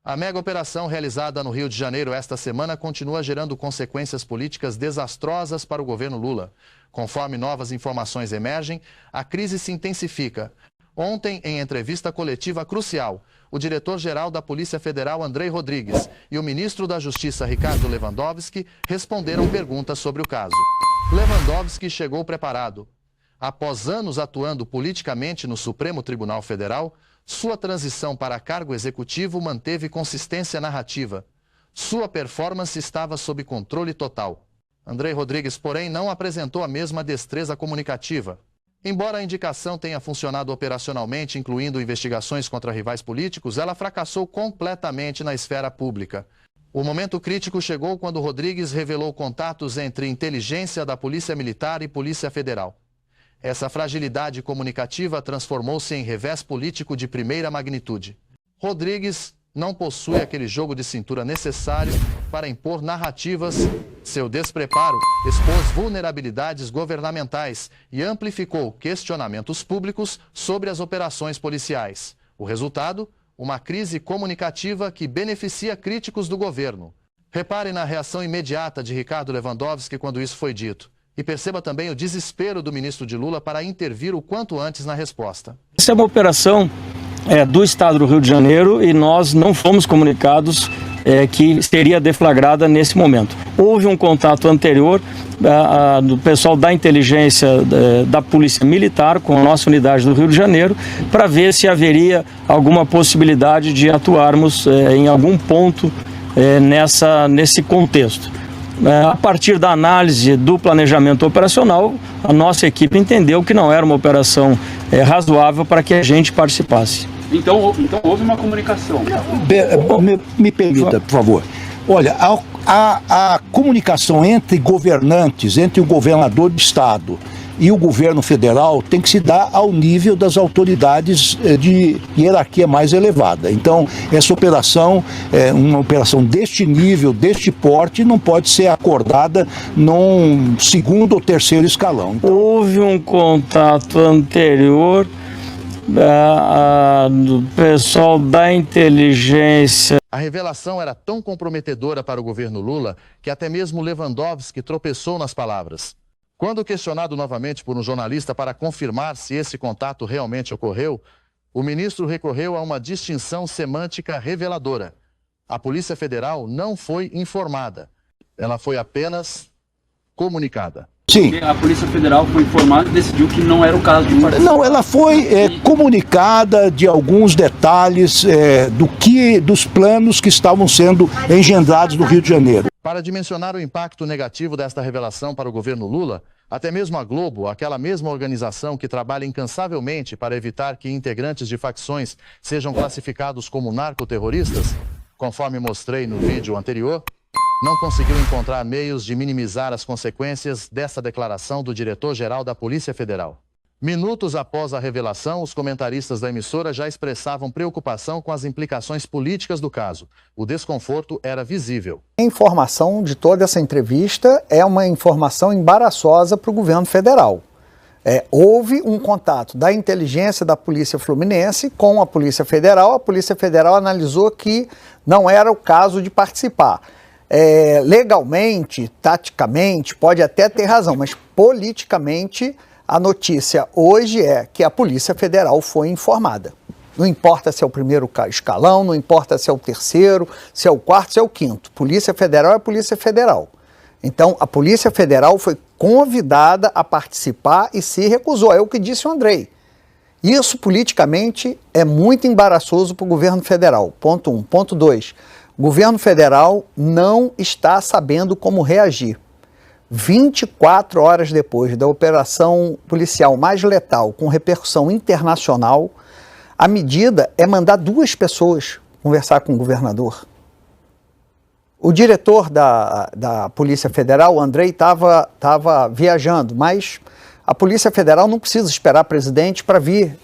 A mega operação realizada no Rio de Janeiro esta semana continua gerando consequências políticas desastrosas para o governo Lula. Conforme novas informações emergem, a crise se intensifica. Ontem, em entrevista coletiva crucial, o diretor-geral da Polícia Federal, Andrei Rodrigues, e o ministro da Justiça, Ricardo Lewandowski, responderam perguntas sobre o caso. Lewandowski chegou preparado. Após anos atuando politicamente no Supremo Tribunal Federal, sua transição para cargo executivo manteve consistência narrativa. Sua performance estava sob controle total. Andrei Rodrigues, porém, não apresentou a mesma destreza comunicativa. Embora a indicação tenha funcionado operacionalmente, incluindo investigações contra rivais políticos, ela fracassou completamente na esfera pública. O momento crítico chegou quando Rodrigues revelou contatos entre inteligência da Polícia Militar e Polícia Federal. Essa fragilidade comunicativa transformou-se em revés político de primeira magnitude. Rodrigues não possui aquele jogo de cintura necessário para impor narrativas. Seu despreparo expôs vulnerabilidades governamentais e amplificou questionamentos públicos sobre as operações policiais. O resultado? Uma crise comunicativa que beneficia críticos do governo. Repare na reação imediata de Ricardo Lewandowski quando isso foi dito. E perceba também o desespero do ministro de Lula para intervir o quanto antes na resposta. Essa é uma operação do Estado do Rio de Janeiro e nós não fomos comunicados que seria deflagrada nesse momento. Houve um contato anterior do pessoal da inteligência da Polícia Militar com a nossa unidade do Rio de Janeiro para ver se haveria alguma possibilidade de atuarmos em algum ponto nesse contexto. A partir da análise do planejamento operacional, a nossa equipe entendeu que não era uma operação razoável para que a gente participasse. Então houve uma comunicação. Me permita, por favor. Olha, a comunicação entre governantes, entre o governador do estado e o governo federal tem que se dar ao nível das autoridades de hierarquia mais elevada. Então, essa operação, uma operação deste nível, deste porte, não pode ser acordada num segundo ou terceiro escalão. Então, houve um contato anterior do pessoal da inteligência. A revelação era tão comprometedora para o governo Lula que até mesmo Lewandowski tropeçou nas palavras. Quando questionado novamente por um jornalista para confirmar se esse contato realmente ocorreu, o ministro recorreu a uma distinção semântica reveladora. A Polícia Federal não foi informada, ela foi apenas comunicada. Sim. A Polícia Federal foi informada e decidiu que não era o caso de participar. Não, ela foi comunicada de alguns detalhes dos planos que estavam sendo engendrados no Rio de Janeiro. Para dimensionar o impacto negativo desta revelação para o governo Lula, até mesmo a Globo, aquela mesma organização que trabalha incansavelmente para evitar que integrantes de facções sejam classificados como narcoterroristas, conforme mostrei no vídeo anterior, não conseguiu encontrar meios de minimizar as consequências dessa declaração do diretor-geral da Polícia Federal. Minutos após a revelação, os comentaristas da emissora já expressavam preocupação com as implicações políticas do caso. O desconforto era visível. A informação de toda essa entrevista é uma informação embaraçosa para o governo federal. Houve um contato da inteligência da Polícia Fluminense com a Polícia Federal analisou que não era o caso de participar. Legalmente, taticamente, pode até ter razão, mas politicamente a notícia hoje é que a Polícia Federal foi informada. Não importa se é o primeiro escalão, não importa se é o terceiro, se é o quarto, se é o quinto. Polícia Federal é Polícia Federal. Então, a Polícia Federal foi convidada a participar e se recusou. É o que disse o Andrei. Isso, politicamente, é muito embaraçoso para o governo federal. Ponto 1. Ponto 2. O governo federal não está sabendo como reagir. 24 horas depois da operação policial mais letal, com repercussão internacional, a medida é mandar 2 pessoas conversar com o governador. O diretor da Polícia Federal, o Andrei, estava viajando, mas a Polícia Federal não precisa esperar presidente para vir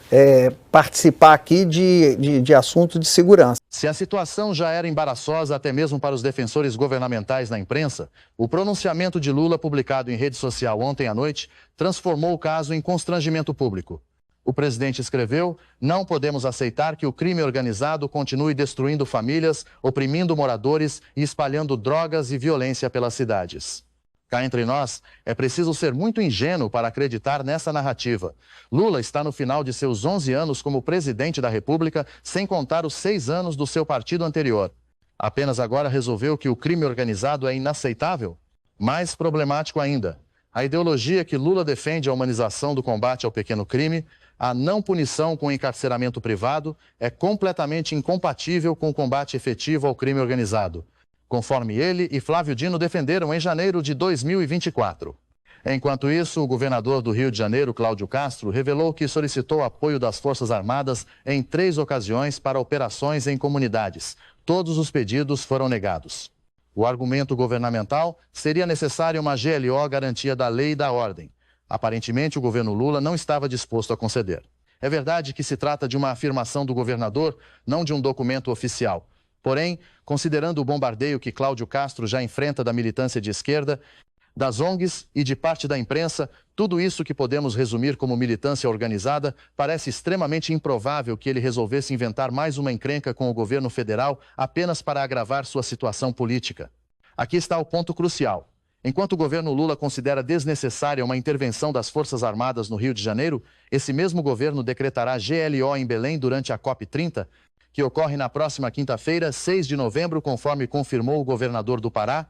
participar aqui de assuntos de segurança. Se a situação já era embaraçosa até mesmo para os defensores governamentais na imprensa, o pronunciamento de Lula publicado em rede social ontem à noite transformou o caso em constrangimento público. O presidente escreveu: não podemos aceitar que o crime organizado continue destruindo famílias, oprimindo moradores e espalhando drogas e violência pelas cidades. Cá entre nós, é preciso ser muito ingênuo para acreditar nessa narrativa. Lula está no final de seus 11 anos como presidente da República, sem contar os 6 anos do seu partido anterior. Apenas agora resolveu que o crime organizado é inaceitável? Mais problemático ainda, a ideologia que Lula defende a humanização do combate ao pequeno crime, a não punição com encarceramento privado, é completamente incompatível com o combate efetivo ao crime organizado, conforme ele e Flávio Dino defenderam em janeiro de 2024. Enquanto isso, o governador do Rio de Janeiro, Cláudio Castro, revelou que solicitou apoio das Forças Armadas em 3 ocasiões para operações em comunidades. Todos os pedidos foram negados. O argumento governamental seria necessária uma GLO garantia da lei e da ordem. Aparentemente, o governo Lula não estava disposto a conceder. É verdade que se trata de uma afirmação do governador, não de um documento oficial. Porém, considerando o bombardeio que Cláudio Castro já enfrenta da militância de esquerda, das ONGs e de parte da imprensa, tudo isso que podemos resumir como militância organizada, parece extremamente improvável que ele resolvesse inventar mais uma encrenca com o governo federal apenas para agravar sua situação política. Aqui está o ponto crucial. Enquanto o governo Lula considera desnecessária uma intervenção das Forças Armadas no Rio de Janeiro, esse mesmo governo decretará GLO em Belém durante a COP30, que ocorre na próxima quinta-feira, 6 de novembro, conforme confirmou o governador do Pará.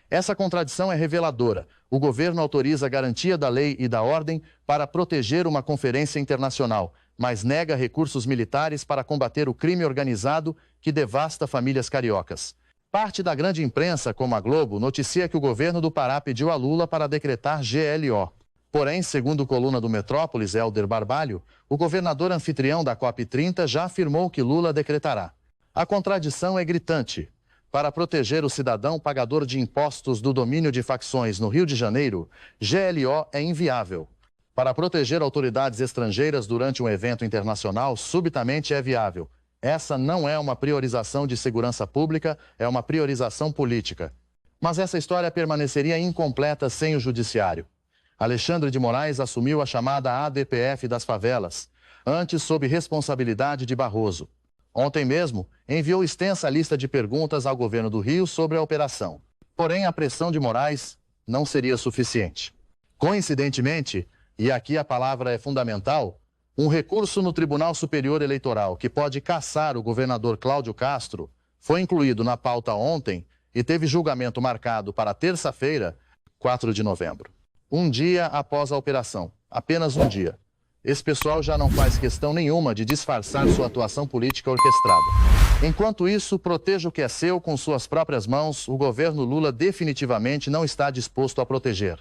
Essa contradição é reveladora. O governo autoriza a garantia da lei e da ordem para proteger uma conferência internacional, mas nega recursos militares para combater o crime organizado que devasta famílias cariocas. Parte da grande imprensa, como a Globo, noticia que o governo do Pará pediu a Lula para decretar GLO. Porém, segundo coluna do Metrópolis, Helder Barbalho, o governador anfitrião da COP30 já afirmou que Lula decretará. A contradição é gritante. Para proteger o cidadão pagador de impostos do domínio de facções no Rio de Janeiro, GLO é inviável. Para proteger autoridades estrangeiras durante um evento internacional, subitamente é viável. Essa não é uma priorização de segurança pública, é uma priorização política. Mas essa história permaneceria incompleta sem o judiciário. Alexandre de Moraes assumiu a chamada ADPF das favelas, antes sob responsabilidade de Barroso. Ontem mesmo, enviou extensa lista de perguntas ao governo do Rio sobre a operação. Porém, a pressão de Moraes não seria suficiente. Coincidentemente, e aqui a palavra é fundamental, um recurso no Tribunal Superior Eleitoral que pode cassar o governador Cláudio Castro foi incluído na pauta ontem e teve julgamento marcado para terça-feira, 4 de novembro. Um dia após a operação, apenas um dia. Esse pessoal já não faz questão nenhuma de disfarçar sua atuação política orquestrada. Enquanto isso, proteja o que é seu com suas próprias mãos, o governo Lula definitivamente não está disposto a proteger.